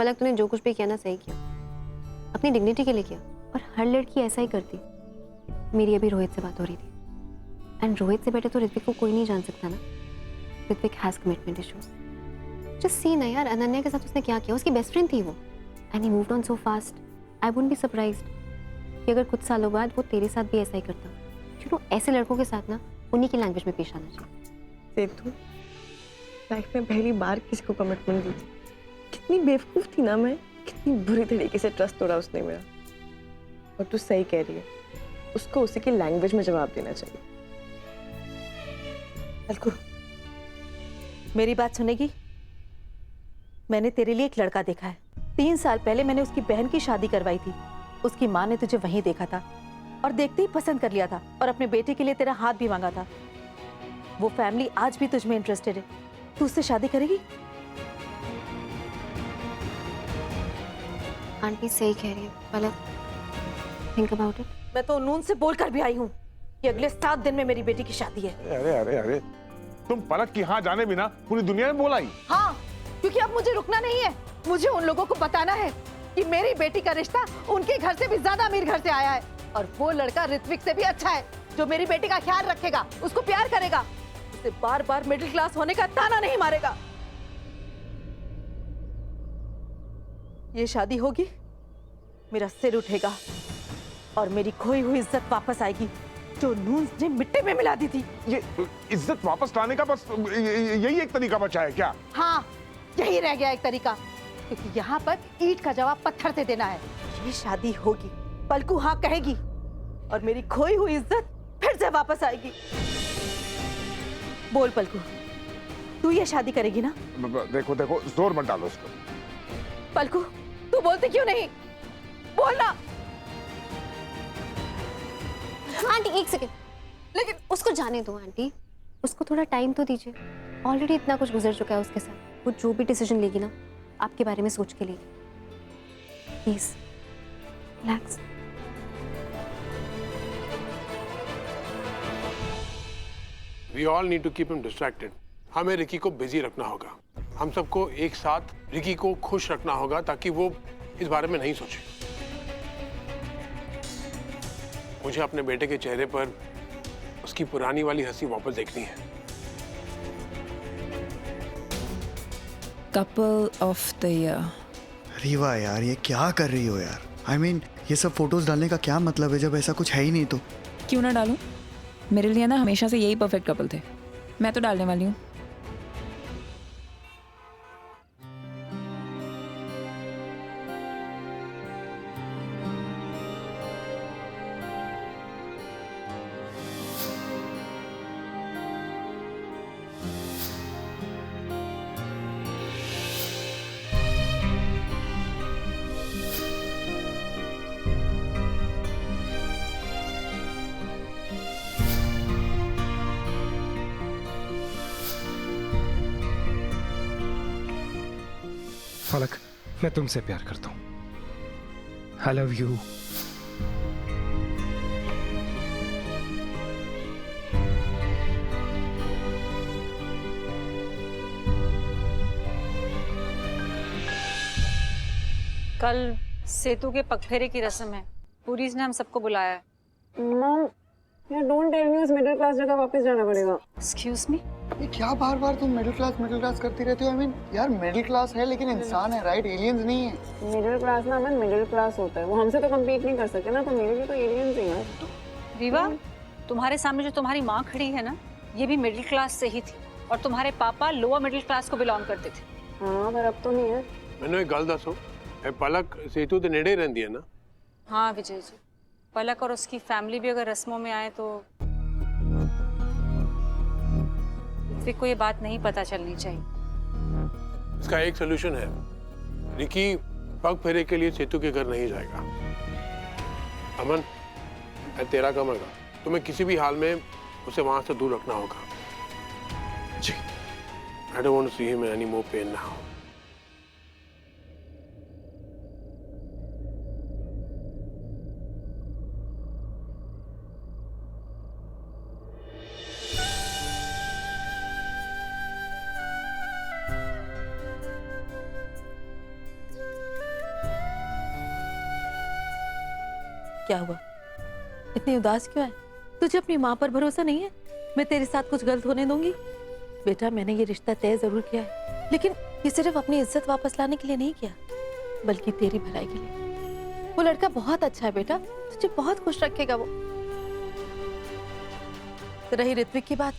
पलक तूने जो कुछ भी किया ना सही किया, अपनी डिग्निटी के लिए किया। और हर लड़की ऐसा ही करती। मेरी अभी रोहित से बात हो रही थी एंड रोहित से बेटर तो ऋत्विक को कोई नहीं जान सकता ना। Ritwik has commitment issues. Just see ना यार, अनन्या के साथ उसने क्या किया, उसकी बेस्ट फ्रेंड थी वो and he moved on so fast. I wouldn't be surprised कि अगर कुछ सालों बाद वो तेरे साथ भी ऐसा ही करता। यू नो, ऐसे लड़कों के साथ ना उन्हीं की लैंग्वेज में पेश आना चाहिए। सेतु, लाइफ में पहली बार किसी को कमिटमेंट दी थी। कितनी बेवकूफ थी ना मैं, कितनी बुरी तरीके से ट्रस्ट तोड़ा उसने मेरा। और तू सही कह रही है, उसको उसी की लैंग्वेज में जवाब देना चाहिए। अलकू, मेरी बात सुनेगी? मैंने तेरे लिए एक लड़का देखा है। 3 साल पहले मैंने उसकी बहन की शादी करवाई थी। उसकी माँ ने तुझे वहीं देखा था और देखते ही पसंद कर लिया था और अपने बेटे के लिए तेरा हाथ भी मांगा था। वो फैमिली आज भी तुझ में इंटरेस्टेड है। तू उससे शादी करेगी? आंटी सही कह रही है, पलक थिंक अबाउट इट। मैं तो नून से बोलकर भी आई हूँ कि अगले 7 दिन में मेरी बेटी की शादी है। अरे अरे अरे, तुम पलक की हाँ जाने बिना पूरी दुनिया में बोलाई। हाँ, क्योंकि अब मुझे रुकना नहीं है। मुझे उन लोगों को बताना है कि मेरी बेटी का रिश्ता उनके घर से भी ज्यादा अमीर घर से आया है और वो लड़का ऋत्विक से भी अच्छा है, जो मेरी बेटी का ख्याल रखेगा, उसको प्यार करेगा, उसे बार बार मिडिल क्लास होने का ताना नहीं मारेगा। ये शादी होगी, मेरा सिर उठेगा और मेरी खोई हुई इज्जत वापस आएगी जो नून ने मिट्टी में मिला दी थी। ये इज्जत वापस लाने का बस यही एक तरीका बचा है क्या? हाँ, यही रह गया एक तरीका, क्योंकि यहाँ पर ईंट का जवाब पत्थर से देना है। ये शादी होगी, पलकू हाँ कहेगी और मेरी खोई हुई इज्जत फिर से वापस आएगी। बोल पलकू, तू ये शादी करेगी ना? देखो देखो, जोर मत डालो उसको। पलकू, तू बोलती क्यों नहीं? बोलना। आंटी एक सेकेंड, लेकिन उसको जाने दो आंटी, उसको थोड़ा टाइम तो दीजिए। ऑलरेडी इतना कुछ गुजर चुका है उसके साथ। वो जो भी डिसीजन लेगी ना, आपके बारे में सोच के लेगी। Please relax. We all need to keep him distracted. हमें रिकी को बिजी रखना होगा। हम सबको एक साथ रिकी को खुश रखना होगा ताकि वो इस बारे में नहीं सोचे। मुझे अपने बेटे के चेहरे पर उसकी पुरानी वाली हंसी वापस देखनी है। Couple of the year. Rewa यार, ये क्या कर रही हो यार? I mean, ये सब फोटोज डालने का क्या मतलब है जब ऐसा कुछ है ही नहीं तो? क्यों ना डालूं? मेरे लिए ना हमेशा से यही परफेक्ट कपल थे। मैं तो डालने वाली हूँ। पलक, मैं तुमसे प्यार करता हूँ। I love you. कल सेतु के पगफेरे की रस्म है। पुलिस ने हम सबको बुलाया है। मॉम, यार डोंट टेल मी उस मिडिल क्लास जगह वापस जाना पड़ेगा। Excuse me? ये क्या बार बार तुम मिडिल क्लास करती रहती हो? I mean, यार मिडिल क्लास है लेकिन इंसान है, राइट? एलियंस नहीं है। मिडिल क्लास ना अमन, मिडिल क्लास होता है। वो हमसे तो कम्पीट नहीं कर सकते ना, तो मेरे लिए तो एलियंस ही है। रीवा, तुम्हारे सामने जो तुम्हारी माँ खड़ी है ना, ये भी मिडिल क्लास से ही थी और तुम्हारे पापा लोअर मिडिल क्लास को बिलोंग करते थे। हाँ, पर अब तो नहीं है। मैंने एक गल दसो, पलक सेतु के नेड़े रहती है ना? हाँ विजय जी, पलक और उसकी फैमिली भी अगर रस्मों में आए तो ऋत्विक को ये बात नहीं पता चलनी चाहिए। इसका एक सोल्यूशन है, रिकी पग फेरे के लिए सेतु के घर नहीं जाएगा। अमन, तेरा काम है, तुम्हें किसी भी हाल में उसे वहां से दूर रखना होगा। जी। I don't want to see him in any more pain now. क्या हुआ? इतनी उदास क्यों है? तुझे अपनी माँ पर भरोसा नहीं है? मैं तेरे साथ कुछ गलत होने दूंगी? बेटा, मैंने ये रिश्ता तय जरूर किया है, लेकिन ये सिर्फ अपनी इज्जत वापस लाने के लिए नहीं किया, बल्कि तेरी भलाई के लिए। वो लड़का बहुत अच्छा है बेटा, तुझे बहुत खुश रखेगा वो। रही ऋत्विक की बात,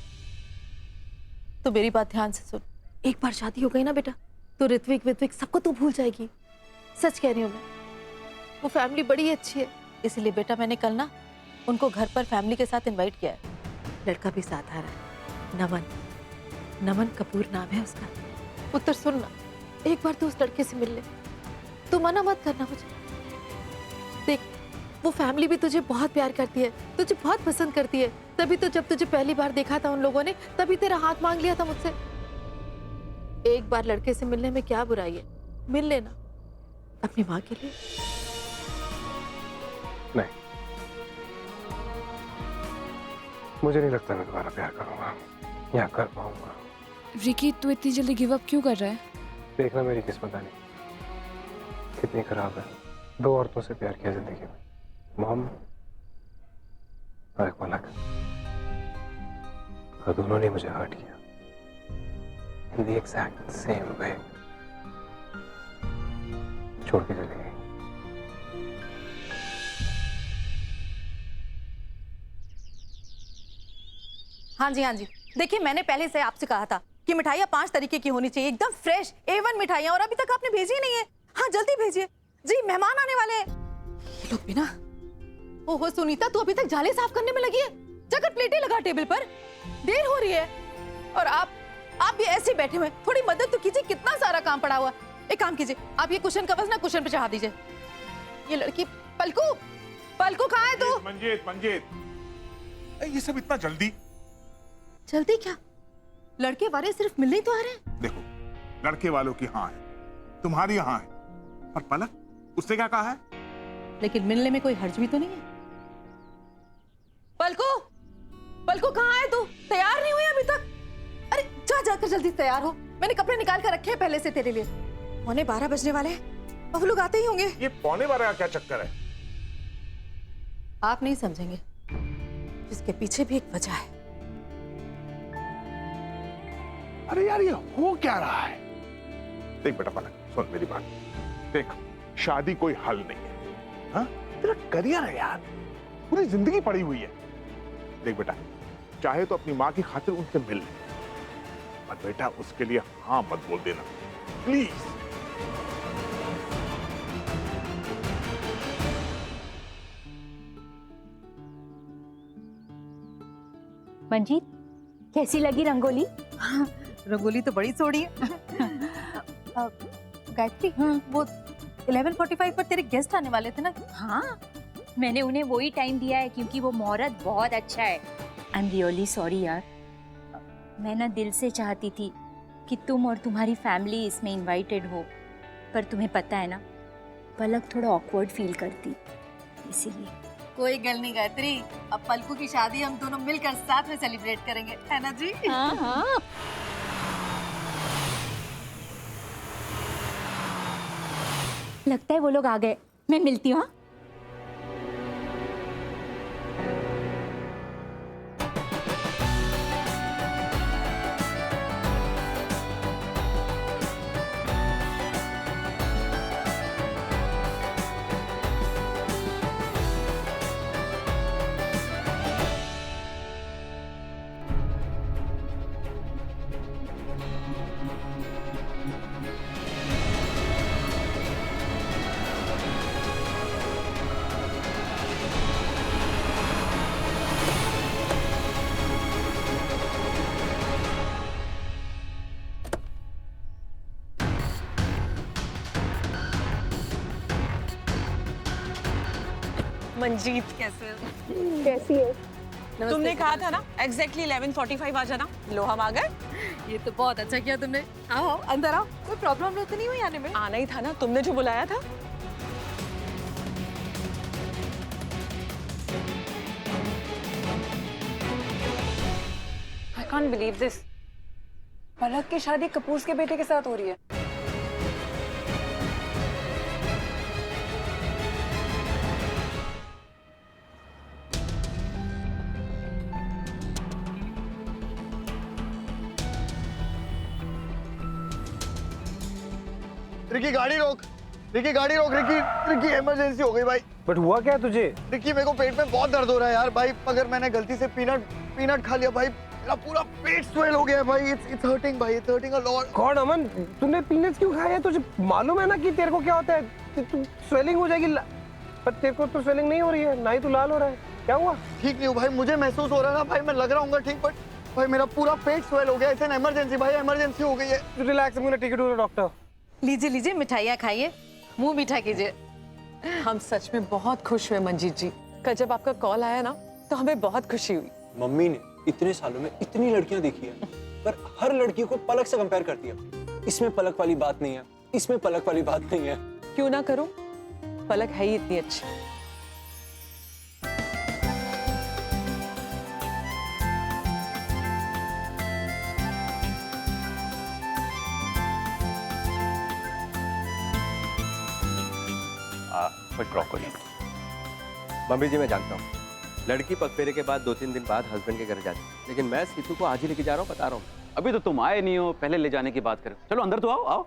तो मेरी बात ध्यान से सुन। एक बार शादी हो गई ना बेटा, तो ऋत्विक सबको तू भूल जाएगी। सच कह रही हूँ मैं। वो फैमिली बड़ी अच्छी है, इसलिए बेटा मैंने कल ना उनको घर पर फैमिली के साथ इनवाइट किया है। लड़का भी साथ आ रहा है, नमन कपूर नाम है उसका। पुत्र सुन ना, एक बार तो उस लड़के से मिल ले, तू मना मत करना मुझे। देख, वो फैमिली भी तुझे बहुत प्यार करती है, तुझे बहुत पसंद करती है। तभी तो जब तुझे पहली बार देखा था उन लोगों ने, तभी तेरा हाथ मांग लिया था मुझसे। एक बार लड़के से मिलने में क्या बुराई है? मिल लेना अपनी माँ के लिए। नहीं, मुझे नहीं लगता मैं दोबारा प्यार करूंगा या कर पाऊंगा। रिकी, तू इतनी जल्दी गिव अप क्यों कर रहा है? देखना मेरी किस्मत नहीं कितनी खराब है। 2 औरतों से प्यार किया जिंदगी में, मॉम और एक मलक, और दोनों ने मुझे हर्ट किया in the exact same way. छोड़ के चली गई। हाँ जी, देखिए मैंने पहले से आपसे कहा था कि मिठाइयाँ 5 तरीके की होनी चाहिए, एकदम फ्रेश A1 मिठाइयाँ, और अभी तक आपने भेजी ही नहीं है। हाँ जल्दी भेजिए जी, मेहमान आने वाले हैं। ये लोग भी ना। ओहो सुनीता, तू अभी तक जाले साफ करने में लगी है? जाकर प्लेटें लगा टेबल पर, देर हो रही है। और आप भी ऐसे बैठे हुए, थोड़ी मदद तो कीजिए, कितना सारा काम पड़ा हुआ। एक काम कीजिए, आप ये कुशन कवर ना कुशन पे चढ़ा दीजिए। ये लड़की पलकू कहाँ है तू? मंजीत, ये सब इतना जल्दी? जल्दी क्या? लड़के वाले सिर्फ मिलने ही तो आ रहे हैं। देखो, लड़के वालों की हाँ है, तुम्हारी हाँ है, और पलक, उसने क्या कहा है? लेकिन मिलने में कोई हर्ज भी तो नहीं है। पलकू कहाँ है तू? तैयार नहीं हुई अभी तक? अरे जाकर जल्दी तैयार हो, मैंने कपड़े निकाल कर रखे हैं पहले से तेरे लिए। 12:15 बजने वाले हैं, अब लोग आते ही होंगे। ये 12:15 का क्या चक्कर है? आप नहीं समझेंगे, इसके पीछे भी एक वजह है। अरे यार, ये हो क्या रहा है? देख बेटा पलक, सुन मेरी बात। देख, शादी कोई हल नहीं है। हाँ, तेरा करियर है यार, पूरी जिंदगी पड़ी हुई है। देख बेटा, चाहे तो अपनी माँ की खातिर उनसे मिल ले, पर बेटा उसके लिए हाँ मत बोल देना प्लीज। मंजीत, कैसी लगी रंगोली? रंगोली तो बड़ी सोड़ी है। गायत्री, वो 11:45 पर तेरे गेस्ट आने वाले थे ना? हाँ, मैंने उन्हें वही टाइम दिया है क्योंकि वो मुहूर्त बहुत अच्छा है। आई एम रियली सॉरी यार, मैं ना दिल से चाहती थी कि तुम और तुम्हारी फैमिली इसमें इनवाइटेड हो, पर तुम्हें पता है ना, पलक थोड़ा ऑकवर्ड फील करती, इसीलिए। कोई गल नहीं गायत्री, अब पलकू की शादी हम दोनों मिलकर साथ में सेलिब्रेट करेंगे, है ना जी? हाँ। लगता है वो लोग आ गए, मैं मिलती हूँ। मंजीत कैसी है? तुमने कहा था ना एग्जैक्टली 11:45 आ जाना। लो हम आ गए। ये तो बहुत अच्छा किया तुमने। आओ अंदर आओ, कोई प्रॉब्लम तो नहीं हुई आने में? आना ही था ना, तुमने जो बुलाया था। I can't believe this. पलक की शादी कपूर के बेटे के साथ हो रही है। रिकी गाड़ी रोक, रिकी गाड़ी रोक, रिकी रिकी इमरजेंसी हो गई भाई। बट हुआ क्या तुझे? रिकी मेरे को पेट में बहुत दर्द हो रहा है यार भाई, अगर मैंने गलती से पीनट खा लिया भाई, मेरा पूरा पेट स्वेल हो गया है भाई। इट्स हर्टिंग भाई, इट्स हर्टिंग अ लॉट। कौन अमन, तूने पीनट्स क्यों खाए? तुझे मालूम है ना कि तेरे को क्या होता है, तू स्वेलिंग हो जाएगी। पर तेरे को तो स्वेलिंग नहीं हो रही है, ना ही तू लाल हो रहा है, क्या हुआ? ठीक नहीं हूँ भाई, मुझे महसूस हो रहा है ना भाई, मैं लग रहा हूँ ठीक, बट भाई मेरा पूरा पेट स्वेल हो गया। इट्स एन इमरजेंसी भाई, इमरजेंसी हो गई है। Relax, I'm gonna take you to the doctor। लीजिए लीजिए, मिठाइयाँ खाइए, मुंह मीठा कीजिए। हम सच में बहुत खुश हुए मंजीत जी, कल जब आपका कॉल आया ना तो हमें बहुत खुशी हुई। मम्मी ने इतने सालों में इतनी लड़कियां देखी है, पर हर लड़की को पलक से कंपेयर करती है। इसमें पलक वाली बात नहीं है, इसमें पलक वाली बात नहीं है। क्यों ना करूं, पलक है ही इतनी अच्छी। मम्मी जी मैं जानता हूँ लड़की पगफेरे के बाद 2-3 दिन बाद हस्बैंड के घर जाती है, लेकिन मैं सीतू को आज ही लेके जा रहा हूँ, बता रहा हूँ। अभी तो तुम आए नहीं हो, पहले ले जाने की बात करो। चलो अंदर तो आओ आओ।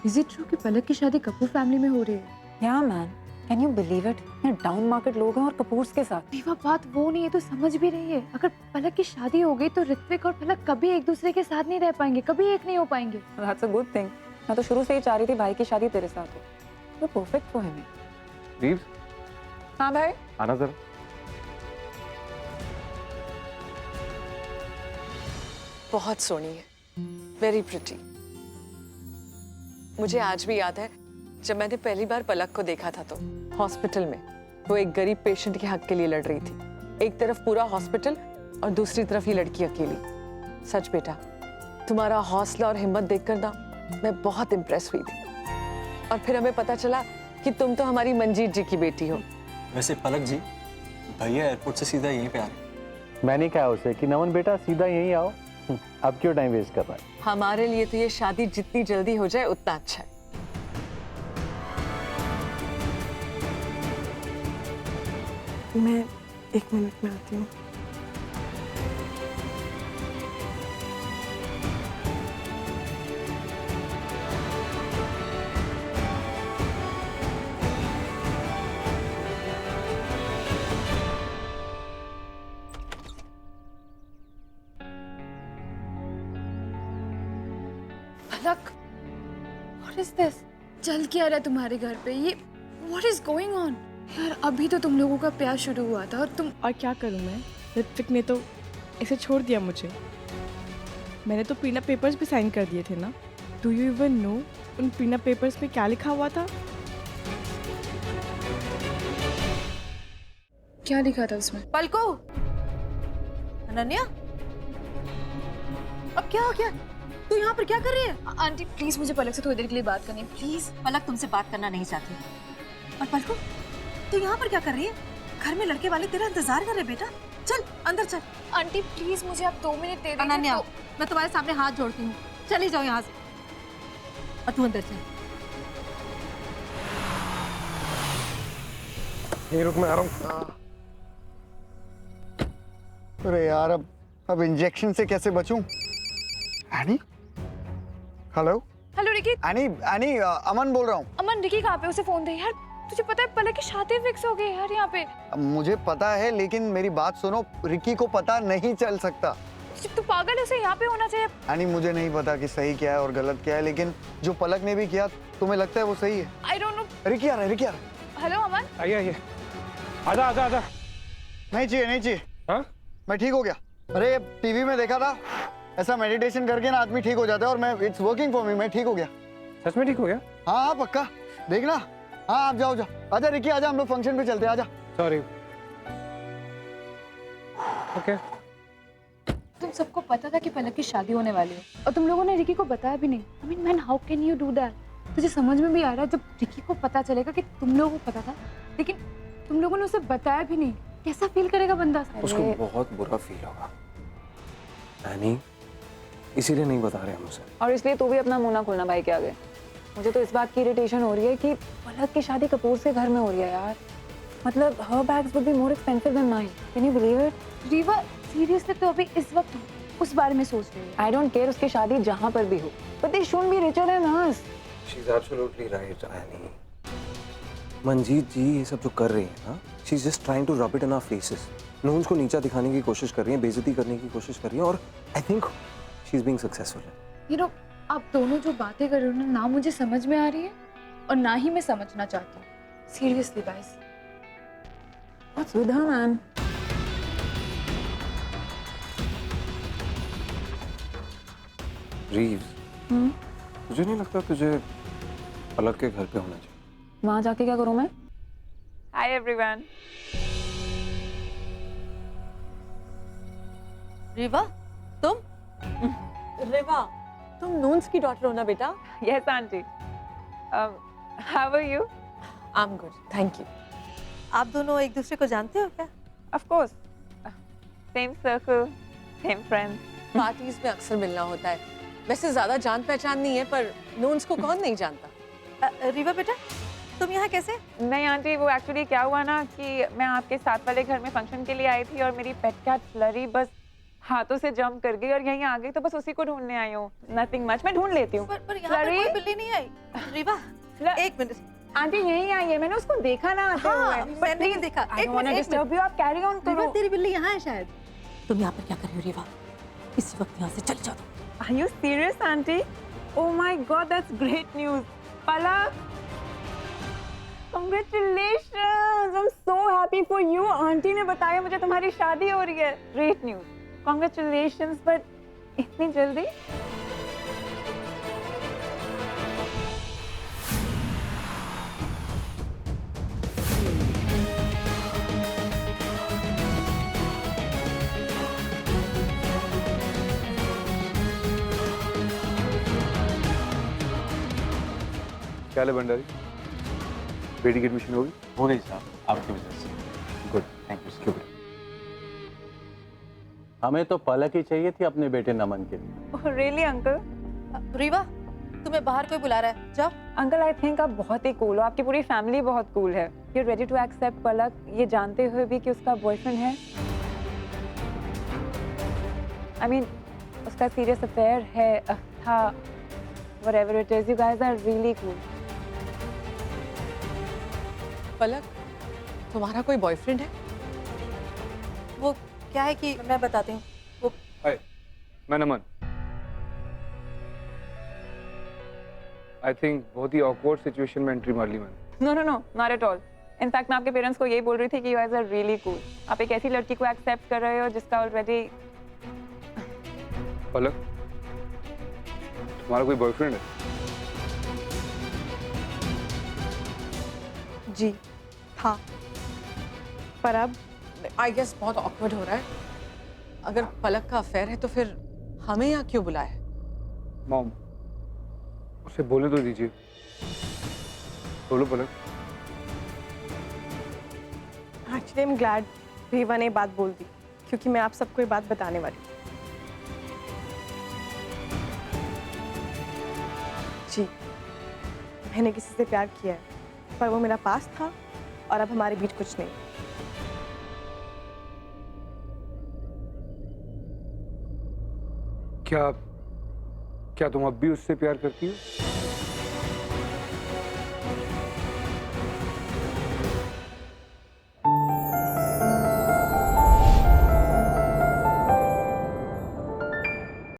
इज इट ट्रू कि पलक की शादी कपूर फैमिली में हो रही है? या man, can you believe it? ये डाउन मार्केट लोग हैं और कपूर्स के साथ। देवा, बात वो नहीं है, तो समझ भी रही है। अगर पलक की शादी हो गई तो ऋत्विक और पलक कभी एक दूसरे के साथ नहीं रह पाएंगे, कभी एक नहीं हो पाएंगे। That's a good thing. मैं तो शुरू से ही चाह रही थी भाई की शादी तेरे साथ हो, तो परफेक्ट फॉर हिम। रीव्स, हाँ भाई, आना जरा। बहुत सोहनी है, वेरी प्रिटी। मुझे आज भी याद है जब मैंने पहली बार पलक को देखा था, तो हॉस्पिटल में वो एक गरीब पेशेंट के हक के लिए लड़ रही थी। एक तरफ पूरा हॉस्पिटल और दूसरी तरफ ये लड़की अकेली। सच बेटा, तुम्हारा हौसला और हिम्मत देखकर ना मैं बहुत इम्प्रेस हुई थी। और फिर हमें पता चला कि तुम तो हमारी मंजीत जी की बेटी हो। वैसे पलक जी, भैया एयरपोर्ट से सीधा यहीं पे आ रहे। मैंने कहा उसे कि नमन बेटा सीधा यहीं आओ, अब क्यों टाइम वेस्ट कर रहा है? हमारे लिए तो ये शादी जितनी जल्दी हो जाए उतना अच्छा है। मैं 1 मिनट में आती हूँ। पलक, what is this? चल क्या रहा है तुम्हारे घर पे? ये what is going on? यार अभी तो तुम लोगों का प्यार शुरू हुआ था और तुम। और क्या करूं मैं, ऋत्विक ने तो ऐसे छोड़ दिया मुझे। मैंने तो प्रीनअप पेपर्स भी साइन कर दिए थे ना। डू यू इवन नो उन प्रीनअप पेपर्स में क्या लिखा हुआ था? क्या लिखा था उसमें? पलको, अनन्या, अब क्या हो गया? तू यहाँ पर क्या कर रही है? आंटी प्लीज, मुझे पलक से थोड़ी देर के लिए बात करनी है, प्लीज। पलक तुमसे बात करना नहीं चाहती। और पलको, तू यहाँ पर क्या कर रही है? घर में लड़के वाले तेरा इंतजार कर रहे बेटा। चल अंदर चल। आंटी प्लीज, मुझे आप 2 मिनट दे दीजिए। अनन्या, मैं तुम्हारे सामने हाथ जोड़ती हूँ, चली जाओ यहाँ से। और तू अंदर चल। ये रुक, मैं आ रहा हूँ। अरे यार, अब इंजेक्शन से कैसे बचूं? Annie? Hello hello Ricky. Annie, Aman बोल रहा हूँ। अमन, रिकी कहाँ पे? उसे फोन दे यार। तुझे पता है पलक की शादी फिक्स हो गई यार यहाँ पे। मुझे पता है, लेकिन मेरी बात सुनो, रिकी को पता नहीं चल सकता। तू पागल है, उसे यहाँ पे होना चाहिए। एनी, मुझे नहीं पता कि सही क्या है और गलत क्या है, लेकिन जो पलक ने भी किया तुम्हें लगता है वो सही है? I don't know. रिकी आ रहा है, रिकी आ रहा है। हेलो अमन। आइए आइए, आजा आजा आजा। नहीं चाहिए, नहीं चाहिए। हाँ, मैं ठीक हो गया। अरे टीवी में देखा था, ऐसा मेडिटेशन करके ना आदमी ठीक हो जाता है, और मैं इट्स वर्किंग फॉर मी, मैं ठीक हो गया। सच में ठीक हो गया? हाँ हाँ पक्का, देखना। हाँ आप जाओ जाओ, आजा रिकी आजा, हम लोग फंक्शन पे चलते हैं, आजा। सॉरी। ओके। तुम सबको पता था कि पलक की शादी होने वाली है और तुम लोगों ने रिकी को बताया भी नहीं। I mean man, how can you do that? तुझे समझ में भी आ रहा है जब रिकी को पता चलेगा कि तुम लोगों को पता था, लेकिन तुम लोगों ने उसे बताया भी नहीं, कैसा फील करेगा बंदा? उसको बहुत बुरा फील होगा एनी, इसीलिए नहीं बता रहे हम उसे। और इसलिए तू भी अपना मुंह ना खोलना भाई के आगे। मुझे तो इस बात की इरिटेशन हो रही है कि पलक की शादी कपूर से घर में हो रही है यार। मतलब her bags would be more expensive than mine. Can you believe it? Rewa seriously, तो अभी इस वक्त उस बारे में सोच रही हो। आई डोंट केयर उसकी शादी जहां पर भी हो, but they should be richer than us. She is absolutely right Ani. Manjeet जी ये सब जो कर रही है ना, she is just trying to rub it in our faces. नून्स को नीचा दिखाने की कोशिश कर रही है, बेइज्जती करने की कोशिश कर रही है, और I think she is being successful. You know, आप दोनों जो बातें कर रहे हो ना मुझे समझ में आ रही है और ना ही मैं समझना चाहती हूँ। Seriously guys. What's with her man? Reeves, तुझे नहीं लगता तुझे पलक के घर पे होना चाहिए? वहां जाके क्या करूं मैं? Hi everyone. रिवा, तुम? रिवा, तुम नून्स की डॉटर हो ना बेटा? Yes aunty. How are you? I am good, thank you. आप दोनों एक दूसरे को जानते हो क्या? Of course, same circle, same friends. Parties में अक्सर मिलना होता है। वैसे ज्यादा जान पहचान नहीं है, पर नून्स को कौन नहीं जानता। रिवा बेटा, तुम यहाँ कैसे? नहीं आंटी, वो एक्चुअली क्या हुआ ना कि मैं आपके साथ वाले घर में फंक्शन के लिए आई थी और मेरी पेट कैट फ्लरी बस हाथों से जंप कर गई और यहीं आ गई, तो बस उसी को ढूंढने आई हूँ। नथिंग मच, मैं ढूंढ लेती हूँ। पर यहाँ पर कोई बिल्ली नहीं आई। रिवा, एक मिनट। आंटी यहीं आई है, मैंने उसको देखा ना आते हाँ, हुए। मैंने नहीं देखा। एक मिनट डिस्टर्ब यू, आप कैरी ऑन रिवा, करो। तेरी बिल्ली यहाँ है शायद। तुम यहाँ पर क्या कर रही हो रिवा? इसी वक्त यहाँ से चल जाओ। Are you serious, Auntie? Oh my God, that's great news. Palak, congratulations! I'm so happy for you. Auntie ने बताया मुझे तुम्हारी शादी हो रही है. Great news. Congratulations, but इतनी जल्दी? क्या ले भंडारी, बेटी की एडमिशन होगी? हो गई साहब, आपकी वजह से। Good, thank you. क्यों? हमें तो पलक ही चाहिए थी अपने बेटे नमन के लिए। Oh, really, uncle? रिवा, तुम्हें बाहर कोई बुला रहा है, जाओ। अंकल, आई थिंक आप बहुत ही कूल हो, आपकी पूरी फैमिली बहुत कूल है। यू रेडी टू एक्सेप्ट पलक, ये जानते हुए भी कि उसका बॉयफ्रेंड है। आई मीन, उसका सीरियस अफेयर है, था, whatever it is, you guys are really cool. पलक, तुम्हारा कोई बॉयफ्रेंड है? वो क्या है कि मैं बताती हूँ। वो हाय, मैं नमन। आई थिंक बहुत ही ऑकवर्ड सिचुएशन में एंट्री मार ली मैंने। No, no, no, not at all. In fact मैं आपके पेरेंट्स को यही बोल रही थी कि you guys are really cool. आप एक ऐसी लड़की को एक्सेप्ट कर रहे हो जिसका ऑलरेडी। पलक, तुम्हारा कोई बॉयफ्रेंड है? जी हाँ, पर अब आई गेस बहुत ऑकवर्ड हो रहा है। अगर पलक का अफेयर है तो फिर हमें यहाँ क्यों बुलाया है? मॉम, उसे बोले तो दीजिए। बोलो Palak. Actually I am glad Riva ने बात बोल दी, क्योंकि मैं आप सबको ये बात बताने वाली हूँ। जी, मैंने किसी से प्यार किया है, पर वो मेरा पास था और अब हमारे बीच कुछ नहीं। क्या तुम अब भी उससे प्यार करती हो?